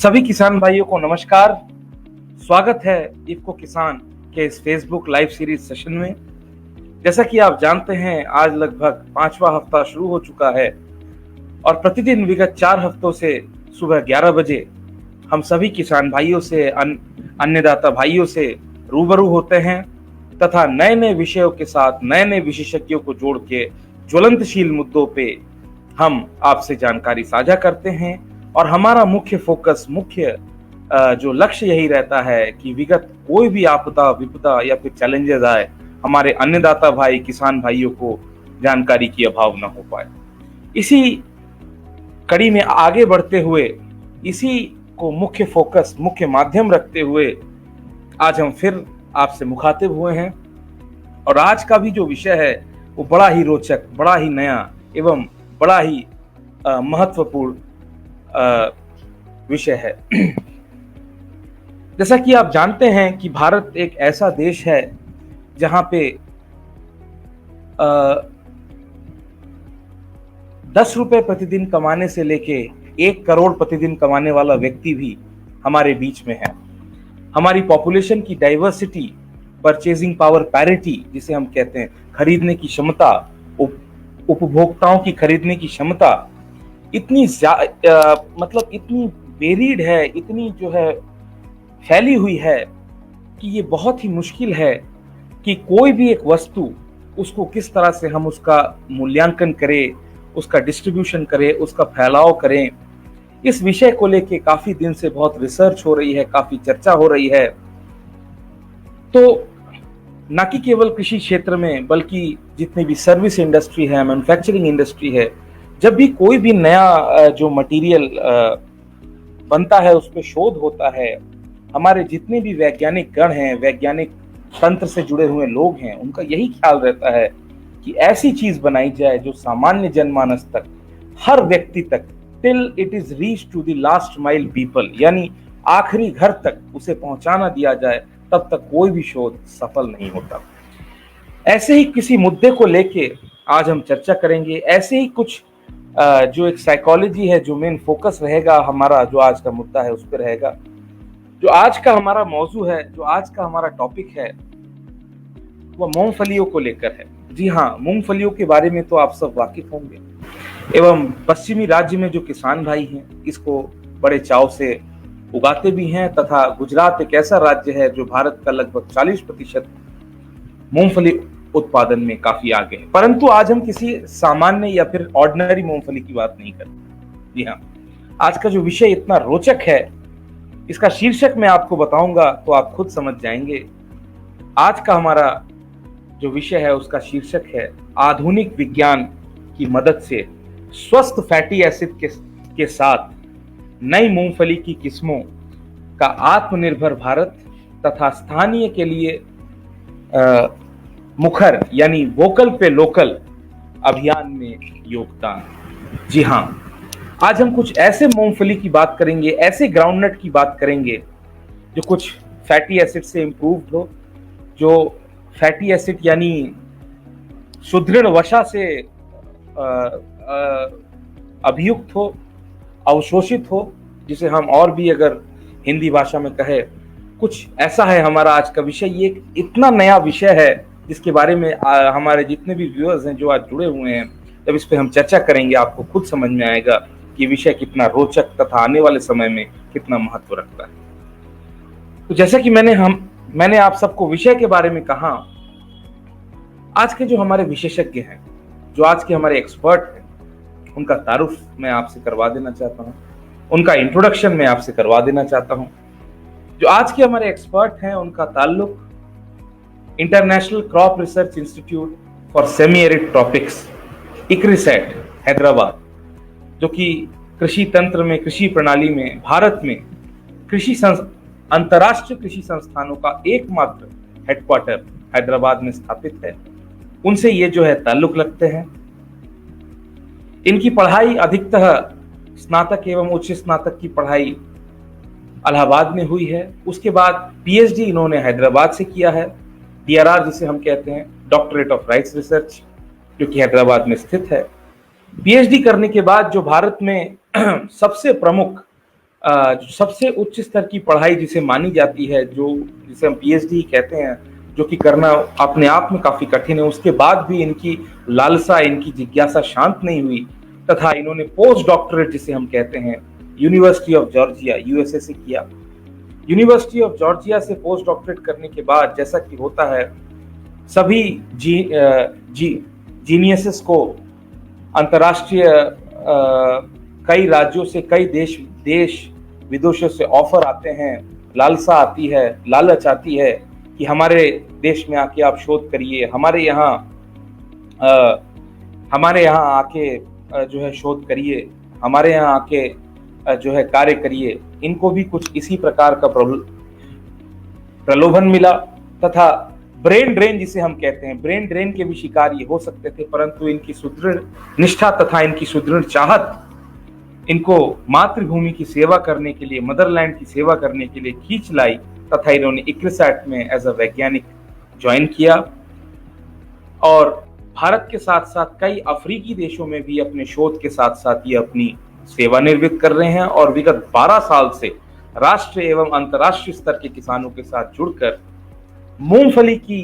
सभी किसान भाइयों को नमस्कार। स्वागत है इफ्को किसान के इस फेसबुक लाइव सीरीज सेशन में। जैसा कि आप जानते हैं, आज लगभग 5वां हफ्ता शुरू हो चुका है और प्रतिदिन विगत 4 हफ्तों से सुबह 11 बजे हम सभी किसान भाइयों से अन्नदाता भाइयों से रूबरू होते हैं तथा नए नए विषयों के साथ नए नए विशेषज्ञों को जोड़ के ज्वलंतशील मुद्दों पे हम आपसे जानकारी साझा करते हैं। और हमारा मुख्य फोकस, जो लक्ष्य यही रहता है कि विगत कोई भी आपदा विपदा या फिर चैलेंजेस आए, हमारे अन्नदाता भाई किसान भाइयों को जानकारी की अभाव न हो पाए। इसी कड़ी में आगे बढ़ते हुए, इसी को मुख्य फोकस, मुख्य माध्यम रखते हुए आज हम फिर आपसे मुखातिब हुए हैं। और आज का भी जो विषय है वो बड़ा ही रोचक, बड़ा ही नया एवं बड़ा ही महत्वपूर्ण विषय है। जैसा कि आप जानते हैं कि भारत एक ऐसा देश है जहां पे 10 रुपए प्रतिदिन कमाने से लेके 1 करोड़ प्रतिदिन कमाने वाला व्यक्ति भी हमारे बीच में है। हमारी पॉपुलेशन की डाइवर्सिटी, परचेजिंग पावर पैरिटी जिसे हम कहते हैं, खरीदने की क्षमता, उपभोक्ताओं की खरीदने की क्षमता इतनी इतनी वेरीड है, इतनी जो है फैली हुई है कि ये बहुत ही मुश्किल है कि कोई भी एक वस्तु, उसको किस तरह से हम उसका मूल्यांकन करें, उसका डिस्ट्रीब्यूशन करें, उसका फैलाव करें। इस विषय को लेके काफी दिन से बहुत रिसर्च हो रही है, काफी चर्चा हो रही है। तो न कि केवल कृषि क्षेत्र में, बल्कि जितनी भी सर्विस इंडस्ट्री है, मैन्युफैक्चरिंग इंडस्ट्री है, जब भी कोई भी नया जो मटेरियल बनता है, उस पर शोध होता है, हमारे जितने भी वैज्ञानिक गण हैं, वैज्ञानिक तंत्र से जुड़े हुए लोग हैं, उनका यही ख्याल रहता है कि ऐसी चीज बनाई जाए जो सामान्य जनमानस तक, हर व्यक्ति तक, till it is reach to the last mile people, यानी आखिरी घर तक उसे पहुंचाना दिया जाए, तब तक कोई भी शोध सफल नहीं होता। ऐसे ही किसी मुद्दे को लेके आज हम चर्चा करेंगे। ऐसे ही कुछ जो एक साइकोलॉजी है, जो मेन फोकस रहेगा हमारा, जो आज का मुद्दा है उस पर रहेगा। जो आज का हमारा मौजू है, जो आज का हमारा टॉपिक है, वह मूंगफलियों को लेकर है। जी हाँ, मूंगफलियों के बारे में तो आप सब वाकिफ होंगे एवं पश्चिमी राज्य में जो किसान भाई हैं, इसको बड़े चाव से उगाते भी हैं। तथा गुजरात एक ऐसा राज्य है जो भारत का लगभग 40% मूंगफली उत्पादन में काफी आगे है। परंतु आज हम किसी सामान्य या फिर ऑर्डिनरी मूंगफली की बात नहीं करते। जी हाँ, आज का जो विषय इतना रोचक है, इसका शीर्षक मैं आपको बताऊंगा तो आप खुद समझ जाएंगे। आज का हमारा जो विषय है उसका शीर्षक है, आधुनिक विज्ञान की मदद से स्वस्थ फैटी एसिड के साथ नई मूंगफली की किस्मों का आत्मनिर्भर भारत तथा स्थानीय के लिए मुखर यानी वोकल पे लोकल अभियान में योगदान। जी हाँ, आज हम कुछ ऐसे मूंगफली की बात करेंगे, ऐसे ग्राउंडनट की बात करेंगे जो कुछ फैटी एसिड से इंप्रूव्ड हो, जो फैटी एसिड यानी सुदृढ़ वसा से अभियुक्त हो, अवशोषित हो, जिसे हम और भी अगर हिंदी भाषा में कहे, कुछ ऐसा है हमारा आज का विषय। ये इतना नया विषय है जिसके बारे में हमारे जितने भी व्यूअर्स हैं जो आज जुड़े हुए हैं, जब इस पे हम चर्चा करेंगे आपको खुद समझ में आएगा कि विषय कितना रोचक तथा आने वाले समय में कितना महत्व रखता है। तो जैसा कि मैंने आप सबको विषय के बारे में कहा, आज के जो हमारे विशेषज्ञ हैं, जो आज के हमारे एक्सपर्ट हैं, उनका तारुफ मैं आपसे करवा देना चाहता हूँ, उनका इंट्रोडक्शन मैं आपसे करवा देना चाहता हूँ। जो आज के हमारे एक्सपर्ट हैं, उनका ताल्लुक international crop research institute for semi arid tropics, ICRISAT, Hyderabad, जो कि कृषि तंत्र में, कृषि प्रणाली में, भारत में अंतरराष्ट्रीय कृषि संस्थानों का एकमात्र हेडक्वार्टर हैदराबाद में स्थापित है, उनसे ये जो है ताल्लुक लगते हैं। इनकी पढ़ाई अधिकतः स्नातक एवं उच्च स्नातक की पढ़ाई इलाहाबाद में हुई है। उसके बाद पीएचडी इन्होंने हैदराबाद से किया है, डीआरआर जिसे हम कहते हैं, डॉक्टरेट ऑफ राइट्स रिसर्च, जो कि हैदराबाद में स्थित है। पीएचडी करने के बाद जो भारत में सबसे प्रमुख सबसे उच्च स्तर की पढ़ाई जिसे मानी जाती है, जो जिसे हम पीएचडी कहते हैं, जो कि करना अपने आप में काफी कठिन है, उसके बाद भी इनकी लालसा, इनकी जिज्ञासा शांत नहीं हुई तथा इन्होंने पोस्ट डॉक्टरेट जिसे हम कहते हैं यूनिवर्सिटी ऑफ जॉर्जिया यूएसए से किया। यूनिवर्सिटी ऑफ जॉर्जिया से पोस्ट डॉक्टरेट करने के बाद जैसा कि होता है सभी जीनियसेस को अंतर्राष्ट्रीय कई राज्यों से, कई देश विदेशों से ऑफर आते हैं, लालसा आती है, लालच आती है कि हमारे देश में आके आप शोध करिए, हमारे यहाँ आके जो है शोध करिए, हमारे यहाँ आके जो है कार्य करिए। इनको भी कुछ इसी प्रकार का प्रलोभन मिला तथा ब्रेन ड्रेन जिसे हम कहते हैं, ब्रेन ड्रेन के भी शिकार ये हो सकते थे, परंतु इनकी सुदृढ़ निष्ठा तथा इनकी सुदृढ़ चाहत इनको मातृभूमि की सेवा करने के लिए, मदरलैंड की सेवा करने के लिए खींच लाई तथा इन्होंने इक्रिसैट में एज अ वैज्ञानिक ज्वाइन किया और भारत के साथ साथ कई अफ्रीकी देशों में भी अपने शोध के साथ साथ ये अपनी सेवा निर्वृत्त कर रहे हैं और विगत 12 साल से राष्ट्रीय एवं अंतर्राष्ट्रीय स्तर के किसानों के साथ जुड़कर मूंगफली की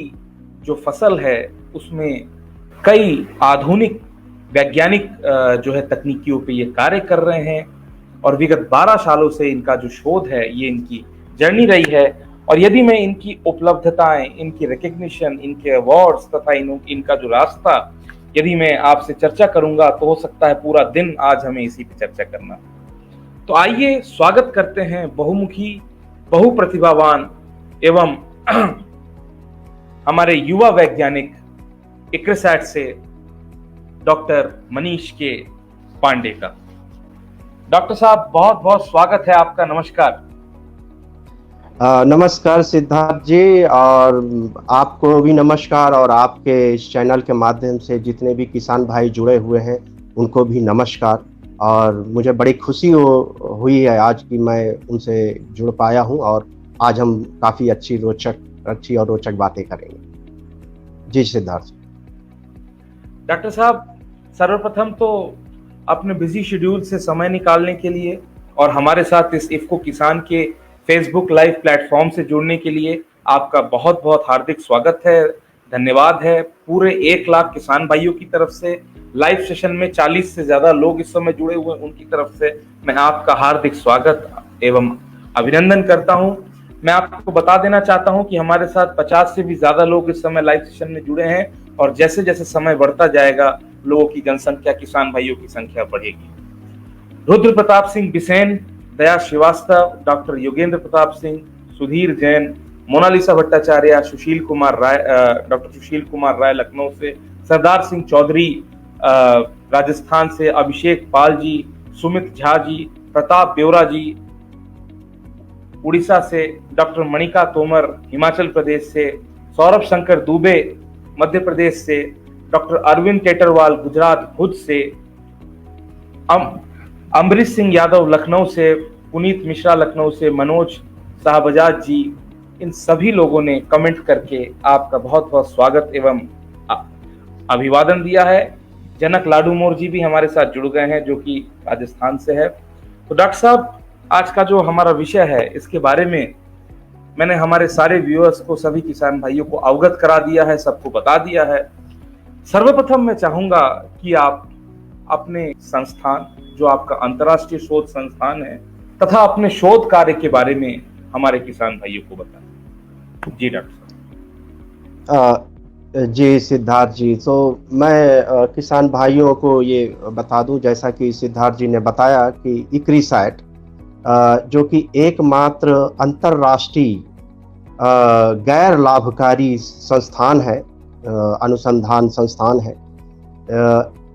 जो फसल है उसमें कई आधुनिक वैज्ञानिक जो है तकनीकियों पे ये कार्य कर रहे हैं और विगत 12 सालों से इनका जो शोध है ये इनकी जर्नी रही है। और यदि मैं इनकी उपलब्धताएं, इनकी रिकग्निशन, इनके अवार्ड्स तथा इनका जो रास्ता यदि मैं आपसे चर्चा करूंगा तो हो सकता है पूरा दिन आज हमें इसी पे चर्चा करना। तो आइए स्वागत करते हैं बहुमुखी, बहुप्रतिभावान एवं हमारे युवा वैज्ञानिक इक्रिसैट से डॉक्टर मनीष के पांडे का। डॉक्टर साहब बहुत बहुत स्वागत है आपका, नमस्कार। नमस्कार सिद्धार्थ जी, और आपको भी नमस्कार, और आपके इस चैनल के माध्यम से जितने भी किसान भाई जुड़े हुए हैं उनको भी नमस्कार। और मुझे बड़ी खुशी हुई है आज कि मैं उनसे जुड़ पाया हूं और आज हम काफ़ी अच्छी और रोचक बातें करेंगे। जी सिद्धार्थ। डॉक्टर साहब, सर्वप्रथम तो अपने बिजी शेड्यूल से समय निकालने के लिए और हमारे साथ इस इफ्को किसान के फेसबुक लाइव प्लेटफॉर्म से जुड़ने के लिए आपका बहुत बहुत हार्दिक स्वागत है, धन्यवाद है। पूरे 1 लाख किसान भाइयों की तरफ से लाइव सेशन में 40 से ज्यादा लोग इस समय जुड़े हुए हैं, उनकी तरफ से मैं आपका हार्दिक स्वागत एवं अभिनंदन करता हूं। मैं आपको बता देना चाहता हूं कि हमारे साथ 50 से भी ज्यादा लोग इस समय लाइव सेशन में जुड़े हैं और जैसे जैसे समय बढ़ता जाएगा लोगों की जनसंख्या, किसान भाइयों की संख्या बढ़ेगी। रुद्र प्रताप सिंह बिसेन, दया Srivastava, doctor Yogendra Pratap Singh, Sudhir Jain, Mona Lisa Bhattacharya, Sushil Kumar Rai, doctor Sushil Kumar Rai Lucknow से, सरदार सिंह चौधरी राजस्थान से, अभिषेक पाल जी, सुमित झा जी, प्रताप ब्योरा जी उड़ीसा से, डॉक्टर मणिका तोमर हिमाचल प्रदेश से, सौरभ शंकर दुबे मध्य प्रदेश से, डॉक्टर अरविंद टेटरवाल गुजरात भुज से, अमरीश सिंह यादव लखनऊ से, पुनीत मिश्रा लखनऊ से, मनोज शाहबजाज जी, इन सभी लोगों ने कमेंट करके आपका बहुत बहुत स्वागत एवं अभिवादन दिया है। जनक लाडूमोर जी भी हमारे साथ जुड़ गए हैं जो कि राजस्थान से है। तो डॉक्टर साहब, आज का जो हमारा विषय है इसके बारे में मैंने हमारे सारे व्यूअर्स को, सभी किसान भाइयों को अवगत करा दिया है, सबको बता दिया है। सर्वप्रथम मैं चाहूंगा कि आप अपने संस्थान, जो आपका अंतर्राष्ट्रीय शोध संस्थान है, तथा अपने शोध कार्य के बारे में हमारे किसान भाइयों को बताएं। जी डॉक्टर साहब। जी सिद्धार्थ जी, तो मैं किसान भाइयों को ये बता दूं, जैसा कि सिद्धार्थ जी ने बताया कि इक्रिसैट जो कि एकमात्र अंतर्राष्ट्रीय गैर लाभकारी संस्थान है, अनुसंधान संस्थान है,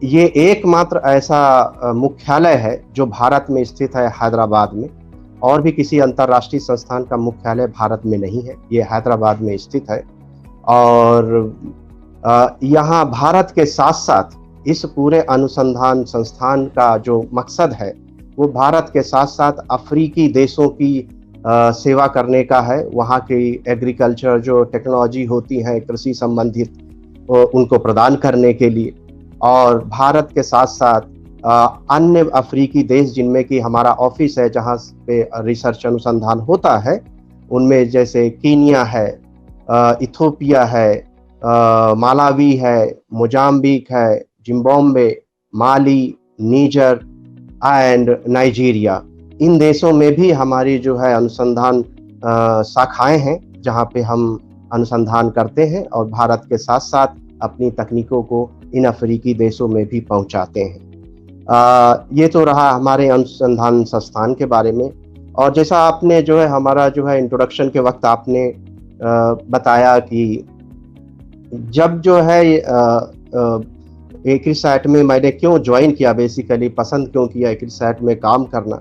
ये एकमात्र ऐसा मुख्यालय है जो भारत में स्थित है, हैदराबाद में। और भी किसी अंतर्राष्ट्रीय संस्थान का मुख्यालय भारत में नहीं है, ये हैदराबाद में स्थित है। और यहाँ भारत के साथ साथ इस पूरे अनुसंधान संस्थान का जो मकसद है वो भारत के साथ साथ अफ्रीकी देशों की सेवा करने का है। वहाँ की एग्रीकल्चर जो टेक्नोलॉजी होती है कृषि संबंधित, उनको प्रदान करने के लिए, और भारत के साथ साथ अन्य अफ्रीकी देश जिनमें कि हमारा ऑफिस है, जहाँ पे रिसर्च अनुसंधान होता है, उनमें जैसे कीनिया है, इथोपिया है, मालावी है, मोजाम्बिक है, Zimbabwe, Mali, Nijar and Nigeria. इन देशों में भी हमारी जो है अनुसंधान शाखाएं हैं, जहाँ पे हम अनुसंधान करते हैं और भारत के साथ साथ अपनी तकनीकों को इन अफ्रीकी देशों में भी पहुंचाते हैं। ये तो रहा हमारे अनुसंधान संस्थान के बारे में। और जैसा आपने जो है हमारा जो है इंट्रोडक्शन के वक्त आपने बताया कि जब जो है इक्रिसैट में मैंने क्यों ज्वाइन किया, बेसिकली पसंद क्यों किया इक्रिसैट में काम करना,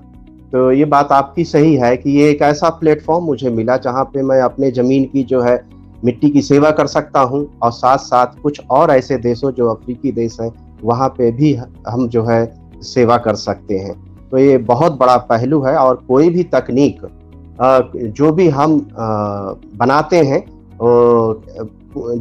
तो ये बात आपकी सही है कि ये एक ऐसा प्लेटफॉर्म मुझे मिला जहाँ पे मैं अपने ज़मीन की जो है मिट्टी की सेवा कर सकता हूँ और साथ साथ कुछ और ऐसे देशों जो अफ्रीकी देश हैं वहाँ पे भी हम जो है सेवा कर सकते हैं। तो ये बहुत बड़ा पहलू है। और कोई भी तकनीक जो भी हम बनाते हैं,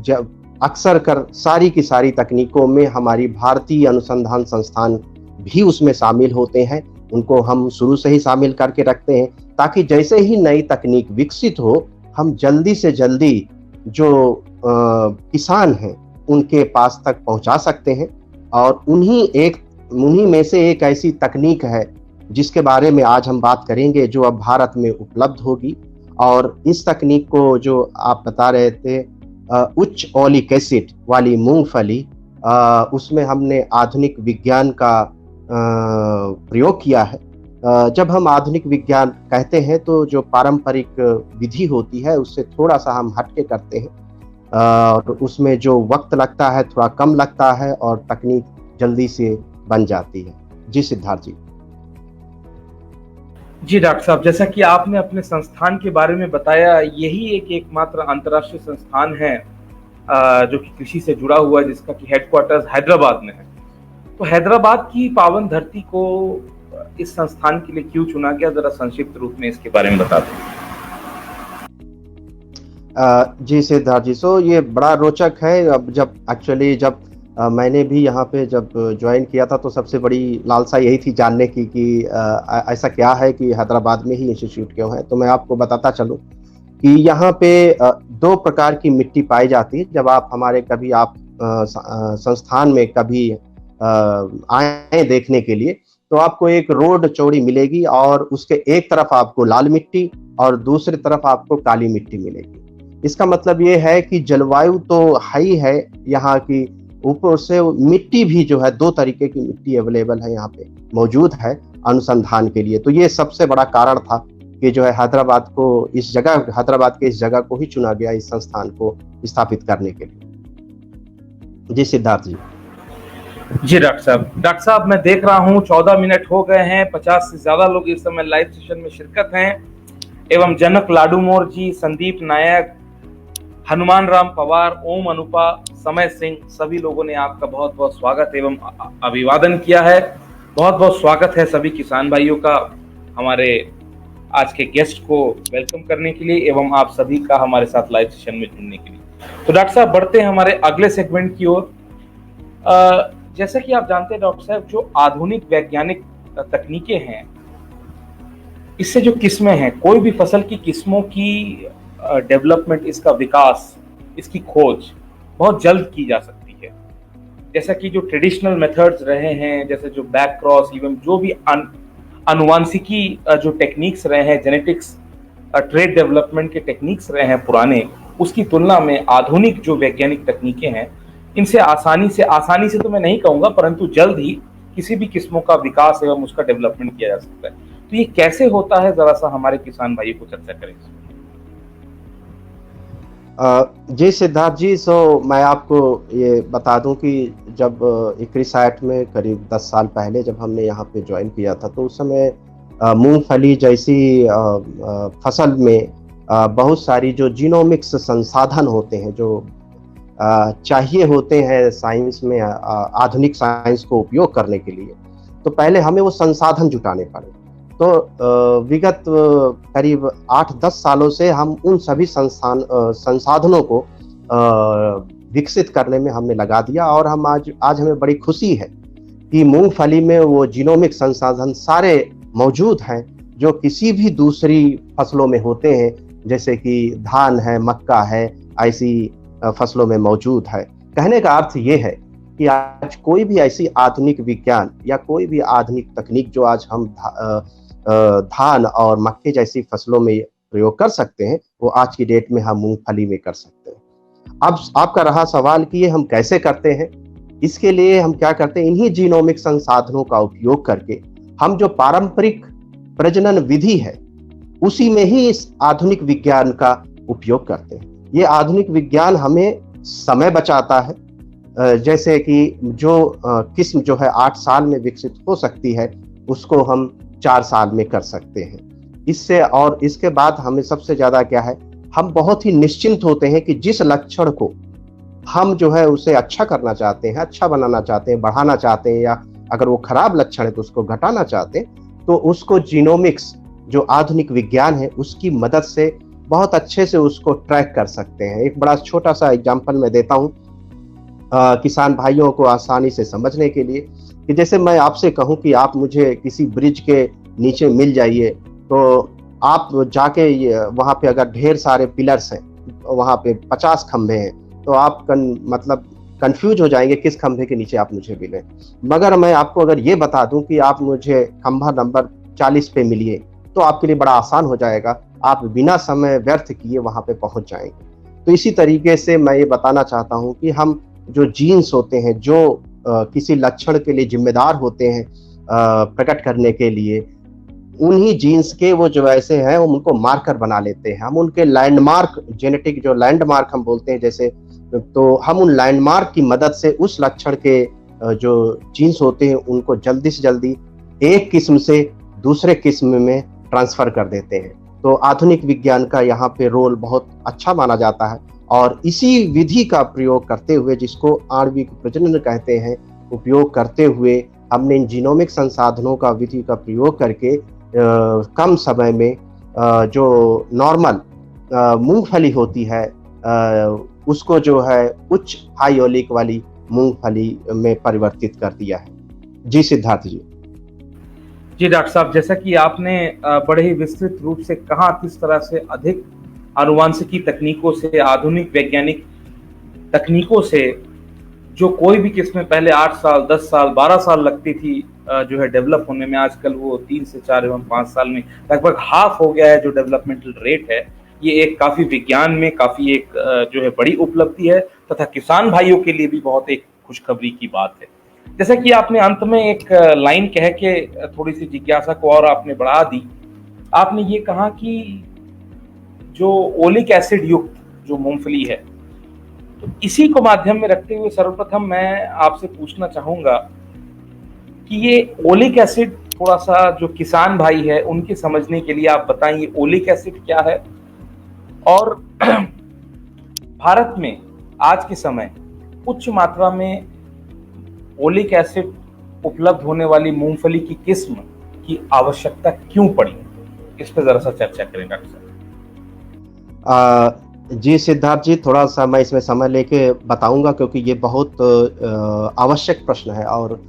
जब अक्सर कर सारी की सारी तकनीकों में हमारी भारतीय अनुसंधान संस्थान भी उसमें शामिल होते हैं। उनको हम शुरू से ही शामिल करके रखते हैं ताकि जैसे ही नई तकनीक विकसित हो, हम जल्दी से जल्दी जो किसान हैं उनके पास तक पहुंचा सकते हैं। और उन्हीं में से एक ऐसी तकनीक है जिसके बारे में आज हम बात करेंगे, जो अब भारत में उपलब्ध होगी। और इस तकनीक को जो आप बता रहे थे, उच्च ओलिक एसिड वाली मूंगफली, उसमें हमने आधुनिक विज्ञान का प्रयोग किया है। जब हम आधुनिक विज्ञान कहते हैं तो जो पारंपरिक विधि होती है उससे थोड़ा सा हम हटके करते हैं, और उसमें जो वक्त लगता है थोड़ा कम लगता है और तकनीक जल्दी से बन जाती है। जी सिद्धार्थ जी। जी डॉक्टर साहब, जैसा कि आपने अपने संस्थान के बारे में बताया, यही एकमात्र अंतर्राष्ट्रीय संस्थान है जो कि कृषि से जुड़ा हुआ है, जिसका कि हेडक्वार्टर्स हैदराबाद में है। तो हैदराबाद की पावन धरती को इस संस्थान के लिए क्यों चुना गया, जरा संक्षिप्त रूप में इसके बारे में बता दें। जी सिद्धार्थ जी, सो ये बड़ा रोचक है। अब जब मैंने भी यहाँ पे जब ज्वाइन किया था तो सबसे बड़ी लालसा यही थी जानने की कि ऐसा क्या है कि हैदराबाद में ही इंस्टीट्यूट क्यों है। तो मैं आपको बताता चलूँ कि यहाँ पे 2 प्रकार की मिट्टी पाई जाती है। जब आप संस्थान में कभी आए देखने के लिए, तो आपको एक रोड चौड़ी मिलेगी और उसके एक तरफ आपको लाल मिट्टी और दूसरी तरफ आपको काली मिट्टी मिलेगी। इसका मतलब ये है कि जलवायु तो हाई है यहाँ की, ऊपर से मिट्टी भी जो है 2 तरीके की मिट्टी अवेलेबल है यहाँ पे मौजूद है अनुसंधान के लिए। तो ये सबसे बड़ा कारण था कि जो है हैदराबाद के इस जगह को ही चुना गया इस संस्थान को स्थापित करने के लिए। जी सिद्धार्थ जी। जी डॉक्टर साहब, मैं देख रहा हूँ 14 मिनट हो गए हैं, 50 से ज्यादा लोग इस समय लाइव सेशन में शिरकत हैं। एवं जनक लाडूमोर जी, संदीप नायक, हनुमान राम पवार, ओम अनुपा, समय सिंह, सभी लोगों ने आपका बहुत बहुत स्वागत एवं अभिवादन किया है। बहुत बहुत स्वागत है सभी किसान भाइयों का हमारे आज के गेस्ट को वेलकम करने के लिए एवं आप सभी का हमारे साथ लाइव सेशन में जुड़ने के लिए। तो डॉक्टर साहब, बढ़ते हैं हमारे अगले सेगमेंट की ओर। जैसा कि आप जानते हैं डॉक्टर साहब, जो आधुनिक वैज्ञानिक तकनीकें हैं, इससे जो किस्में हैं, कोई भी फसल की किस्मों की डेवलपमेंट, इसका विकास, इसकी खोज बहुत जल्द की जा सकती है। जैसा कि जो ट्रेडिशनल मेथड्स रहे हैं, जैसे जो बैक क्रॉस, इवन जो भी अनुवांशिकी जो टेक्निक्स रहे हैं, जेनेटिक्स ट्रेड डेवलपमेंट के टेक्निक्स रहे हैं पुराने, उसकी तुलना में आधुनिक जो वैज्ञानिक तकनीकें हैं, इनसे आसानी से तो मैं नहीं कहूंगा, परंतु जल्द ही किसी भी किस्मों का विकास एवं उसका डेवलपमेंट किया जा सकता है। तो ये कैसे होता है, जरा सा हमारे किसान भाइयों को चर्चा करें। जी सिद्धार्थ जी, सो मैं आपको ये बता दूं कि जब इक्रिसैट में करीब 10 साल पहले जब हमने यहाँ पे ज्वाइन किया था, तो उस समय मूंगफली जैसी फसल में बहुत सारी जो जीनोमिक्स संसाधन होते हैं, जो चाहिए होते हैं साइंस में, आधुनिक साइंस को उपयोग करने के लिए, तो पहले हमें वो संसाधन जुटाने पड़े। तो विगत करीब 8-10 सालों से हम उन सभी संसाधनों को विकसित करने में हमने लगा दिया। और हम आज हमें बड़ी खुशी है कि मूंगफली में वो जीनोमिक संसाधन सारे मौजूद हैं जो किसी भी दूसरी फसलों में होते हैं, जैसे कि धान है, मक्का है, ऐसी फसलों में मौजूद है। कहने का अर्थ ये है कि आज कोई भी ऐसी आधुनिक विज्ञान या कोई भी आधुनिक तकनीक जो आज हम धान और मक्के जैसी फसलों में प्रयोग कर सकते हैं, वो आज की डेट में हम मूंगफली में कर सकते हैं। अब आपका रहा सवाल कि ये हम कैसे करते हैं। इसके लिए हम क्या करते हैं, इन्हीं जीनोमिक संसाधनों का उपयोग करके हम जो पारंपरिक प्रजनन विधि है उसी में ही इस आधुनिक विज्ञान का उपयोग करते हैं। ये आधुनिक विज्ञान हमें समय बचाता है। जैसे कि जो किस्म जो है 8 साल में विकसित हो सकती है, उसको हम 4 साल में कर सकते हैं। इससे और इसके बाद हमें सबसे ज्यादा क्या है, हम बहुत ही निश्चिंत होते हैं कि जिस लक्षण को हम जो है उसे अच्छा करना चाहते हैं, अच्छा बनाना चाहते हैं, बढ़ाना चाहते हैं, या अगर वो खराब लक्षण है तो उसको घटाना चाहते हैं, तो उसको जीनोमिक्स जो आधुनिक विज्ञान है उसकी मदद से बहुत अच्छे से उसको ट्रैक कर सकते हैं। एक बड़ा छोटा सा एग्जांपल मैं देता हूँ किसान भाइयों को आसानी से समझने के लिए, कि जैसे मैं आपसे कहूँ कि आप मुझे किसी ब्रिज के नीचे मिल जाइए, तो आप जाके वहाँ पे अगर ढेर सारे पिलर्स हैं, वहाँ पे 50 खंभे हैं, तो आप मतलब कंफ्यूज हो जाएंगे किस खंभे के नीचे आप मुझे मिले। मगर मैं आपको अगर ये बता दूं कि आप मुझे खंभा नंबर 40 पे मिलिए, तो आपके लिए बड़ा आसान हो जाएगा, आप बिना समय व्यर्थ किए वहां पे पहुंच जाएंगे। तो इसी तरीके से मैं ये बताना चाहता हूं कि हम जो जीन्स होते हैं, जो किसी लक्षण के लिए जिम्मेदार होते हैं प्रकट करने के लिए, उन्हीं जीन्स के वो जो ऐसे हैं हम उनको मार्कर बना लेते हैं। हम उनके लैंडमार्क, जेनेटिक जो लैंडमार्क हम बोलते हैं जैसे, तो हम उन लैंडमार्क की मदद से उस लक्षण के जो जीन्स होते हैं उनको जल्दी से जल्दी एक किस्म से दूसरे किस्म में ट्रांसफर कर देते हैं। तो आधुनिक विज्ञान का यहाँ पे रोल बहुत अच्छा माना जाता है, और इसी विधि का प्रयोग करते हुए, जिसको आणविक प्रजनन कहते हैं, उपयोग करते हुए हमने इन जीनोमिक संसाधनों का विधि का प्रयोग करके कम समय में जो नॉर्मल मूंगफली होती है उसको जो है उच्च हाई ओलिक वाली मूंगफली में परिवर्तित कर दिया है। जी सिद्धार्थ जी। जी डॉक्टर साहब, जैसा कि आपने बड़े ही विस्तृत रूप से कहा किस तरह से अधिक आनुवांशिकी तकनीकों से, आधुनिक वैज्ञानिक तकनीकों से जो कोई भी किस्में पहले 8 साल, 10 साल, 12 साल लगती थी जो है डेवलप होने में, आजकल वो 3 से 4 एवं 5 साल में लगभग हाफ हो गया है जो डेवलपमेंटल रेट है। ये एक काफी विज्ञान में काफी एक जो है बड़ी उपलब्धि है, तथा किसान भाइयों के लिए भी बहुत एक खुशखबरी की बात है। जैसा कि आपने अंत में एक लाइन कह के थोड़ी सी जिज्ञासा को और आपने बढ़ा दी। आपने ये कहा कि जो ओलिक एसिड युक्त जो मूंगफली है, तो इसी को माध्यम में रखते हुए सर्वप्रथम मैं आपसे पूछना चाहूंगा कि ये ओलिक एसिड, थोड़ा सा जो किसान भाई है उनके समझने के लिए आप बताएं ओलिक एसिड क्या है, और भारत में आज के समय उच्च मात्रा में ओलिक एसिड उपलब्ध होने वाली मूंगफली की किस्म की आवश्यकता क्यों पड़ी, इस पर जरा सा चर्चा करें डॉक्टर साहब। जी सिद्धार्थ जी, थोड़ा सा मैं इसमें समय लेके बताऊंगा, क्योंकि ये बहुत आवश्यक प्रश्न है, और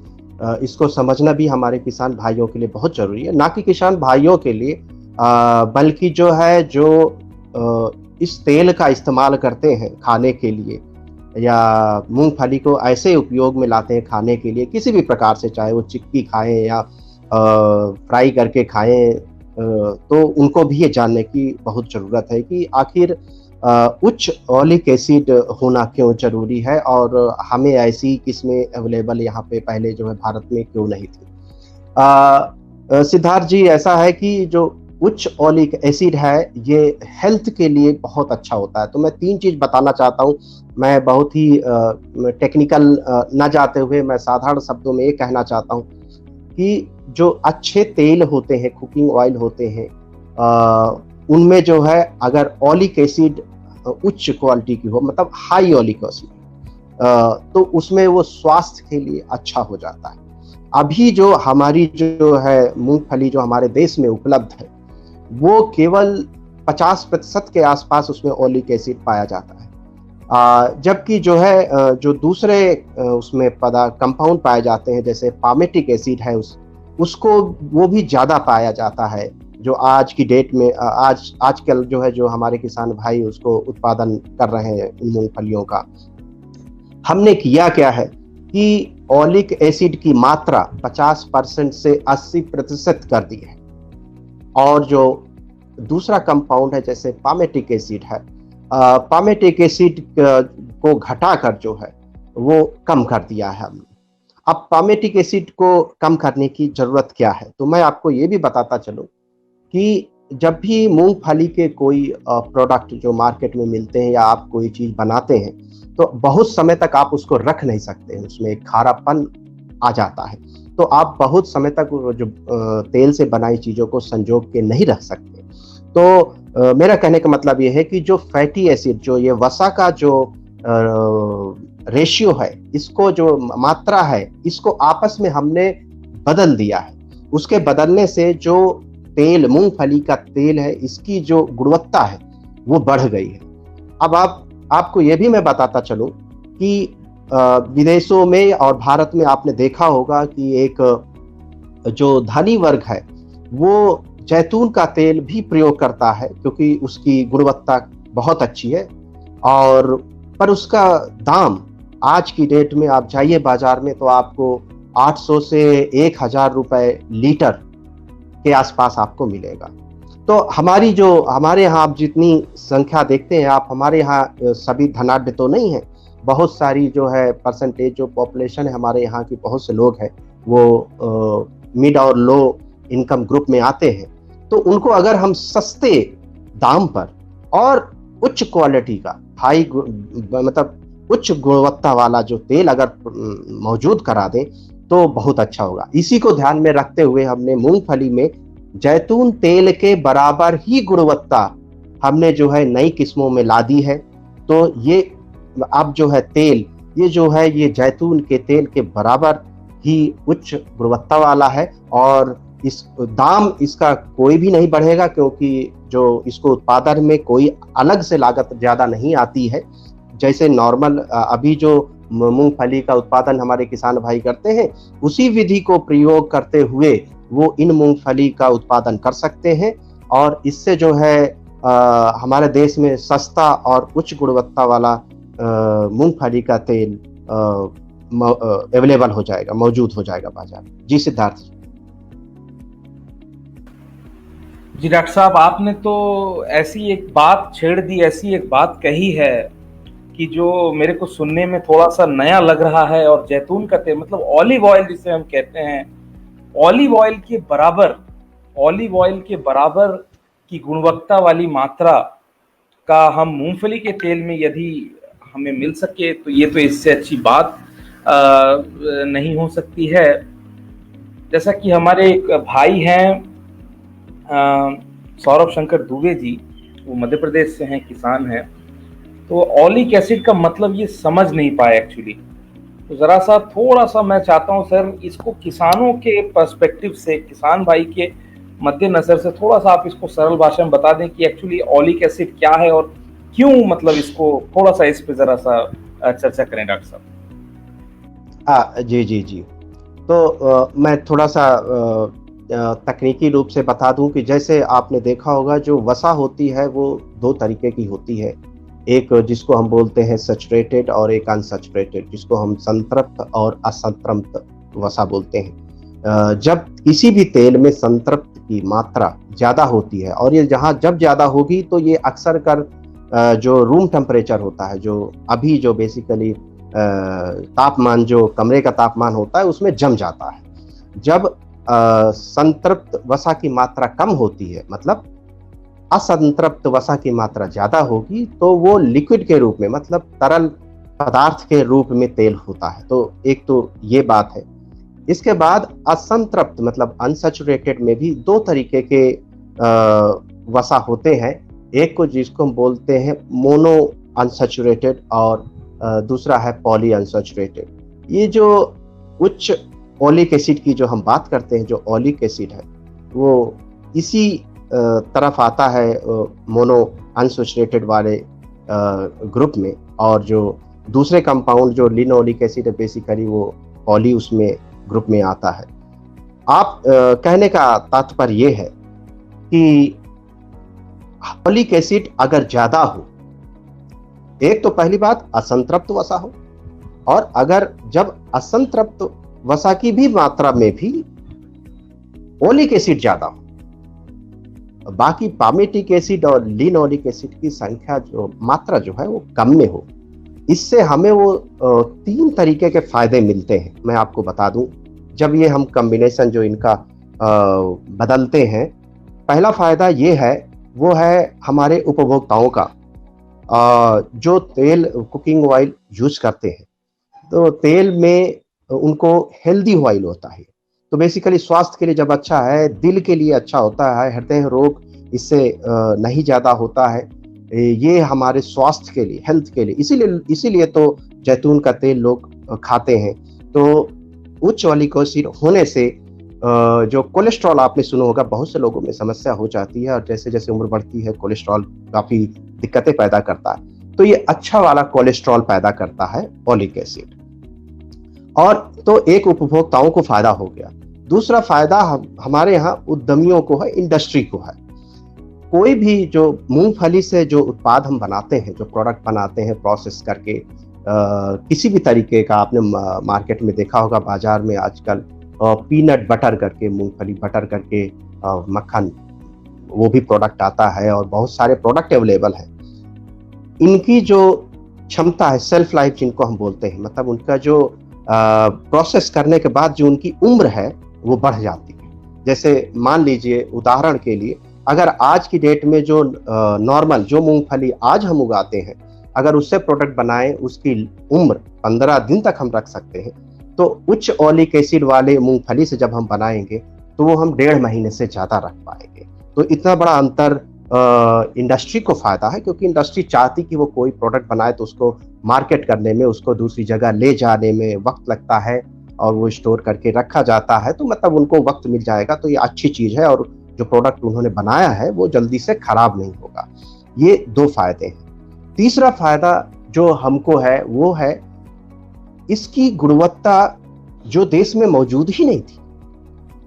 इसको समझना भी हमारे किसान भाइयों के लिए बहुत जरूरी है। ना कि किसान भाइयों के लिए, बल्कि जो है जो इस तेल का इस्तेमाल करते हैं खाने के लिए, या मूंगफली को ऐसे उपयोग में लाते हैं खाने के लिए किसी भी प्रकार से, चाहे वो चिक्की खाएं या फ्राई करके खाएं, तो उनको भी ये जानने की बहुत ज़रूरत है कि आखिर उच्च ओलिक एसिड होना क्यों जरूरी है, और हमें ऐसी किस्में अवेलेबल यहाँ पे पहले जो है भारत में क्यों नहीं थी। सिद्धार्थ जी, ऐसा है कि जो उच्च ओलिक एसिड है ये हेल्थ के लिए बहुत अच्छा होता है। तो मैं 3 चीज़ बताना चाहता हूँ। मैं बहुत ही टेक्निकल न जाते हुए मैं साधारण शब्दों में ये कहना चाहता हूँ कि जो अच्छे तेल होते हैं, कुकिंग ऑयल होते हैं, उनमें जो है अगर ओलिक एसिड उच्च क्वालिटी की हो, मतलब हाई ओलिक एसिड, तो उसमें वो स्वास्थ्य के लिए अच्छा हो जाता है। अभी जो हमारी जो है मूंगफली जो हमारे देश में उपलब्ध है, वो केवल 50% के आसपास उसमें ओलिक एसिड पाया जाता है। जबकि जो है जो दूसरे उसमें कंपाउंड पाए जाते हैं, जैसे पामेटिक एसिड है, उसको वो भी ज़्यादा पाया जाता है, जो आज की डेट में आजकल जो है जो हमारे किसान भाई उसको उत्पादन कर रहे हैं इन मूंगफलियों का। हमने किया क्या है कि ओलिक एसिड की मात्रा 50% से 80% कर दी है, और जो दूसरा कंपाउंड है जैसे पामेटिक एसिड है, पामेटिक एसिड को घटाकर जो है वो कम कर दिया है हमने। अब पामेटिक एसिड को कम करने की जरूरत क्या है, तो मैं आपको ये भी बताता चलूं कि जब भी मूंगफली के कोई प्रोडक्ट जो मार्केट में मिलते हैं या आप कोई चीज बनाते हैं, तो बहुत समय तक आप उसको रख नहीं सकते हैं, उसमें एक खारापन आ जाता है। तो आप बहुत समय तक जो तेल से बनाई चीजों को संजो के नहीं रख सकते। तो मेरा कहने का मतलब ये है कि जो फैटी एसिड, जो ये वसा का जो रेशियो है, इसको जो मात्रा है, इसको आपस में हमने बदल दिया है। उसके बदलने से जो तेल, मूंगफली का तेल है, इसकी जो गुणवत्ता है वो बढ़ गई है। अब आपको ये भी मैं बताता चलूं कि विदेशों में और भारत में आपने देखा होगा कि एक जो धनी वर्ग है वो जैतून का तेल भी प्रयोग करता है, क्योंकि उसकी गुणवत्ता बहुत अच्छी है। और पर उसका दाम आज की डेट में आप जाइए बाजार में तो आपको 800 से 1000 रुपए लीटर के आसपास आपको मिलेगा। तो हमारे यहाँ आप जितनी संख्या देखते हैं, आप हमारे यहाँ सभी धनाढ्य तो नहीं है, बहुत सारी जो है परसेंटेज जो पॉपुलेशन है हमारे यहाँ की, बहुत से लोग हैं वो मिड और लो इनकम ग्रुप में आते हैं। तो उनको अगर हम सस्ते दाम पर और उच्च क्वालिटी का मतलब उच्च गुणवत्ता वाला जो तेल अगर मौजूद करा दें तो बहुत अच्छा होगा। इसी को ध्यान में रखते हुए हमने मूंगफली में जैतून तेल के बराबर ही गुणवत्ता हमने जो है नई किस्मों में ला दी है। तो ये अब जो है तेल, ये जो है ये जैतून के तेल के बराबर ही उच्च गुणवत्ता वाला है, और इस दाम इसका कोई भी नहीं बढ़ेगा, क्योंकि जो इसको उत्पादन में कोई अलग से लागत ज्यादा नहीं आती है। जैसे नॉर्मल अभी जो मूंगफली का उत्पादन हमारे किसान भाई करते हैं, उसी विधि को प्रयोग करते हुए वो इन मूंगफली का उत्पादन कर सकते हैं, और इससे जो है हमारे देश में सस्ता और उच्च गुणवत्ता वाला मूंगफली का तेल अवेलेबल हो जाएगा, मौजूद हो जाएगा बाजार में। जी सिद्धार्थ जी डॉक्टर साहब, आपने तो ऐसी एक बात छेड़ दी, ऐसी एक बात कही है कि जो मेरे को सुनने में थोड़ा सा नया लग रहा है। और जैतून का तेल मतलब ऑलिव ऑयल जिसे हम कहते हैं, ऑलिव ऑयल के बराबर की गुणवत्ता वाली मात्रा का हम मूंगफली के तेल में यदि हमें मिल सके तो ये तो इससे अच्छी बात नहीं हो सकती है। जैसा कि हमारे एक भाई हैं सौरभ शंकर दुबे जी, वो मध्य प्रदेश से हैं, किसान हैं, तो ऑलिक एसिड का मतलब ये समझ नहीं पाए एक्चुअली। तो जरा सा थोड़ा सा मैं चाहता हूँ सर, इसको किसानों के पर्सपेक्टिव से, किसान भाई के मद्दे नजर से थोड़ा सा आप इसको सरल भाषा में बता दें कि एक्चुअली ऑलिक एसिड क्या है और क्यों, मतलब इसको थोड़ा सा इस पे जरा सा चर्चा करें डॉक्टर साहब। जी। तो मैं थोड़ा सा तकनीकी रूप से बता दूं कि जैसे आपने देखा होगा जो वसा होती है वो दो तरीके की होती है, एक जिसको हम बोलते हैं सैचुरेटेड और एक अनसैचुरेटेड, जिसको हम संतृप्त और असंतृप्त वसा बोलते हैं। जब किसी भी तेल में संतृप्त की मात्रा ज्यादा होती है, और ये जब ज्यादा होगी तो ये अक्सर कर जो रूम टेम्परेचर होता है, जो अभी जो बेसिकली तापमान, जो कमरे का तापमान होता है, उसमें जम जाता है। जब संतृप्त वसा की मात्रा कम होती है, मतलब असंतृप्त वसा की मात्रा ज्यादा होगी, तो वो लिक्विड के रूप में, मतलब तरल पदार्थ के रूप में तेल होता है। तो एक तो ये बात है। इसके बाद असंतृप्त मतलब अनसैचुरेटेड में भी दो तरीके के वसा होते हैं। एक को जिसको हम बोलते हैं मोनो अनसैचुरेटेड और दूसरा है पॉली अनसैचुरेटेड। ये जो उच्च ओलिक एसिड की जो हम बात करते हैं, जो ओलिक एसिड है वो इसी तरफ आता है मोनो अनसैचुरेटेड वाले ग्रुप में। और जो दूसरे कंपाउंड जो लिनोलिक एसिड है बेसिकली वो पॉली उसमें ग्रुप में आता है। आप कहने का तात्पर्य ये है कि फॉलिक एसिड अगर ज्यादा हो, एक तो पहली बात असंतृप्त वसा हो, और अगर जब असंतृप्त वसा की भी मात्रा में भी ओलिक एसिड ज्यादा हो, बाकी पामेटिक एसिड और लिनोलिक एसिड की संख्या जो मात्रा जो है वो कम में हो, इससे हमें वो 3 तरीके के फायदे मिलते हैं। मैं आपको बता दूं, जब ये हम कॉम्बिनेशन जो इनका बदलते हैं, पहला फायदा ये है वो है हमारे उपभोक्ताओं का, जो तेल कुकिंग ऑयल यूज करते हैं तो तेल में उनको हेल्दी ऑयल होता है, तो बेसिकली स्वास्थ्य के लिए जब अच्छा है, दिल के लिए अच्छा होता है, हृदय रोग इससे नहीं ज़्यादा होता है, ये हमारे स्वास्थ्य के लिए, हेल्थ के लिए, इसीलिए तो जैतून का तेल लोग खाते हैं। तो उच्च ओलिक एसिड होने से जो कोलेस्ट्रॉल आपने सुना होगा, बहुत से लोगों में समस्या हो जाती है, और जैसे जैसे उम्र बढ़ती है कोलेस्ट्रॉल काफ़ी दिक्कतें पैदा करता है, तो ये अच्छा वाला कोलेस्ट्रॉल पैदा करता है ओलिक एसिड। और तो एक उपभोक्ताओं को फायदा हो गया। दूसरा फायदा हमारे यहाँ उद्यमियों को है, इंडस्ट्री को है। कोई भी जो मूंगफली से जो उत्पाद हम बनाते हैं, जो प्रोडक्ट बनाते हैं प्रोसेस करके, किसी भी तरीके का आपने मार्केट में देखा होगा, बाजार में आजकल पीनट बटर करके, मूंगफली बटर करके मक्खन, वो भी प्रोडक्ट आता है, और बहुत सारे प्रोडक्ट अवेलेबल हैं। इनकी जो क्षमता है, सेल्फ लाइफ जिनको हम बोलते हैं, मतलब उनका जो प्रोसेस करने के बाद जो उनकी उम्र है वो बढ़ जाती है। जैसे मान लीजिए उदाहरण के लिए, अगर आज की डेट में जो नॉर्मल जो मूंगफली आज हम उगाते हैं, अगर उससे प्रोडक्ट बनाएं, उसकी उम्र 15 दिन तक हम रख सकते हैं। तो उच्च ओलिक एसिड वाले मूंगफली से जब हम बनाएंगे तो वो हम 1.5 महीने से ज़्यादा रख पाएंगे। तो इतना बड़ा अंतर इंडस्ट्री को फायदा है, क्योंकि इंडस्ट्री चाहती कि वो कोई प्रोडक्ट बनाए तो उसको मार्केट करने में, उसको दूसरी जगह ले जाने में वक्त लगता है, और वो स्टोर करके रखा जाता है, तो मतलब उनको वक्त मिल जाएगा, तो ये अच्छी चीज़ है, और जो प्रोडक्ट उन्होंने बनाया है वो जल्दी से खराब नहीं होगा। ये 2 फायदे हैं। तीसरा फायदा जो हमको है वो है इसकी गुणवत्ता, जो देश में मौजूद ही नहीं थी,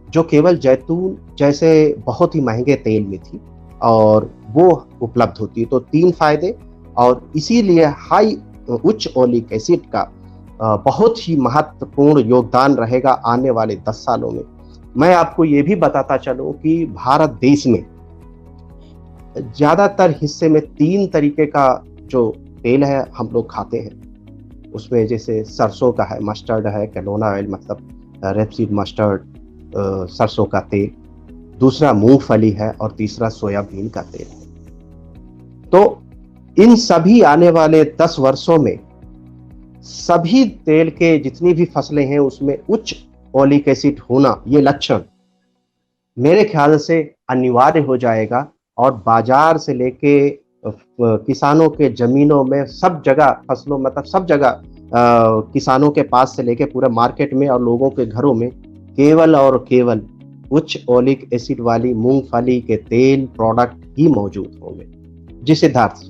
जो केवल जैतून जैसे बहुत ही महंगे तेल में थी, और वो उपलब्ध होती है। तो 3 फायदे, और इसीलिए हाई उच्च ओलिक एसिड का बहुत ही महत्वपूर्ण योगदान रहेगा आने वाले 10 सालों में। मैं आपको ये भी बताता चलूं कि भारत देश में ज़्यादातर हिस्से में 3 तरीके का जो तेल है हम लोग खाते हैं। उसमें जैसे सरसों का है, मस्टर्ड है, कैनोला ऑयल मतलब रेपसीड मस्टर्ड, सरसों का तेल, दूसरा मूंगफली है, और तीसरा सोयाबीन का तेल है। तो इन सभी आने वाले 10 वर्षों में सभी तेल के जितनी भी फसलें हैं उसमें उच्च ओलिक एसिड होना, ये लक्षण मेरे ख्याल से अनिवार्य हो जाएगा, और बाजार से लेके किसानों के जमीनों में सब जगह, फसलों मतलब सब जगह किसानों के पास से लेके पूरे मार्केट में और लोगों के घरों में केवल और केवल उच्च ओलिक एसिड वाली मूंगफली के तेल प्रोडक्ट ही मौजूद होंगे। जी सिद्धार्थ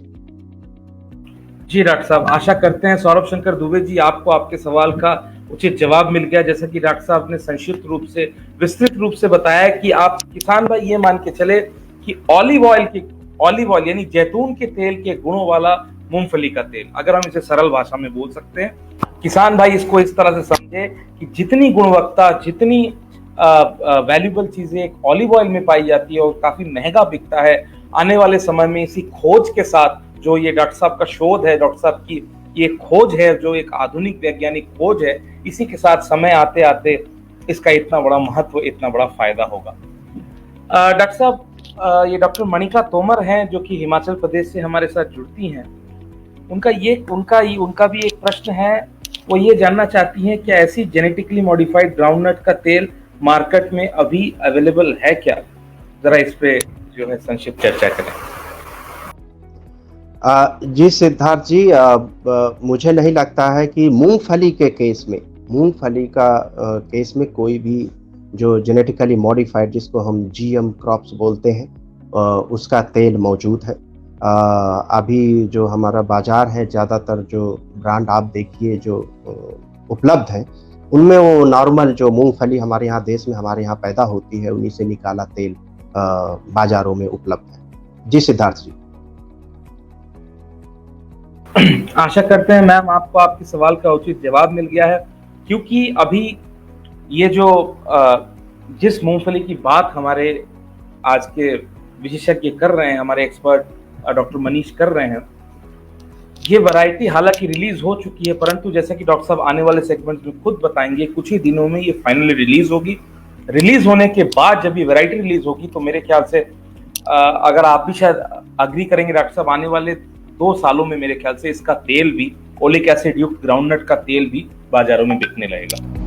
जी डॉक्टर साहब, आशा करते हैं सौरभ शंकर दुबे जी आपको आपके सवाल का उचित जवाब मिल गया। जैसा कि डॉक्टर साहब ने संक्षिप्त रूप से, विस्तृत रूप से बताया कि आप किसान भाई ये मान के चले कि ऑलिव ऑयल यानी जैतून के तेल के गुणों वाला मूंगफली का तेल, अगर हम इसे सरल भाषा में बोल सकते हैं, किसान भाई इसको इस तरह से समझे कि जितनी गुणवत्ता, जितनी वैल्यूबल चीजें एक ऑलिव ऑयल में पाई जाती है और काफी महंगा बिकता है, आने वाले समय में इसी खोज के साथ, जो ये डॉक्टर साहब का शोध है, डॉक्टर साहब की ये खोज है, जो एक आधुनिक वैज्ञानिक खोज है, इसी के साथ समय आते आते इसका इतना बड़ा महत्व, इतना बड़ा फायदा होगा। डॉक्टर साहब, ये डॉक्टर मणिका तोमर हैं जो कि हिमाचल प्रदेश से हमारे साथ जुड़ती हैं। उनका भी एक प्रश्न है, वो ये जानना चाहती हैं कि ऐसी जेनेटिकली मॉडिफाइड ग्राउंडनट का तेल मार्केट में अभी अवेलेबल है क्या? जरा इस पे जो है संक्षिप्त चर्चा करें। जी सिद्धार्थ जी, मुझे नहीं लगता है कि मूंगफली के केस में, मूंगफली का केस में कोई भी जो जेनेटिकली मॉडिफाइड, जिसको हम जीएम क्रॉप्स बोलते हैं, उसका तेल मौजूद है। अभी जो हमारा बाजार है, ज़्यादातर जो ब्रांड आप देखिए जो उपलब्ध है, उनमें वो नॉर्मल जो मूंगफली हमारे यहाँ देश में हमारे यहाँ पैदा होती है, उन्हीं से निकाला तेल बाजारों में उपलब्ध है। जी सिद्धार्थ जी। आशा करते हैं मैम आपको आपके सवाल का उचित जवाब मिल गया है, क्योंकि अभी ये जो जिस मूंगफली की बात हमारे आज के विशेषज्ञ कर रहे हैं, हमारे एक्सपर्ट डॉक्टर मनीष कर रहे हैं, ये वैरायटी हालांकि रिलीज हो चुकी है, परंतु जैसा कि डॉक्टर साहब आने वाले सेगमेंट में खुद बताएंगे, कुछ ही दिनों में ये फाइनली रिलीज होगी। रिलीज होने के बाद जब ये वैरायटी रिलीज होगी तो मेरे ख्याल से अगर आप भी शायद अग्री करेंगे डॉक्टर साहब, आने वाले 2 सालों में मेरे ख्याल से इसका तेल भी, ओलिक एसिड युक्त ग्राउंडनट का तेल भी बाजारों में बिकने लगेगा।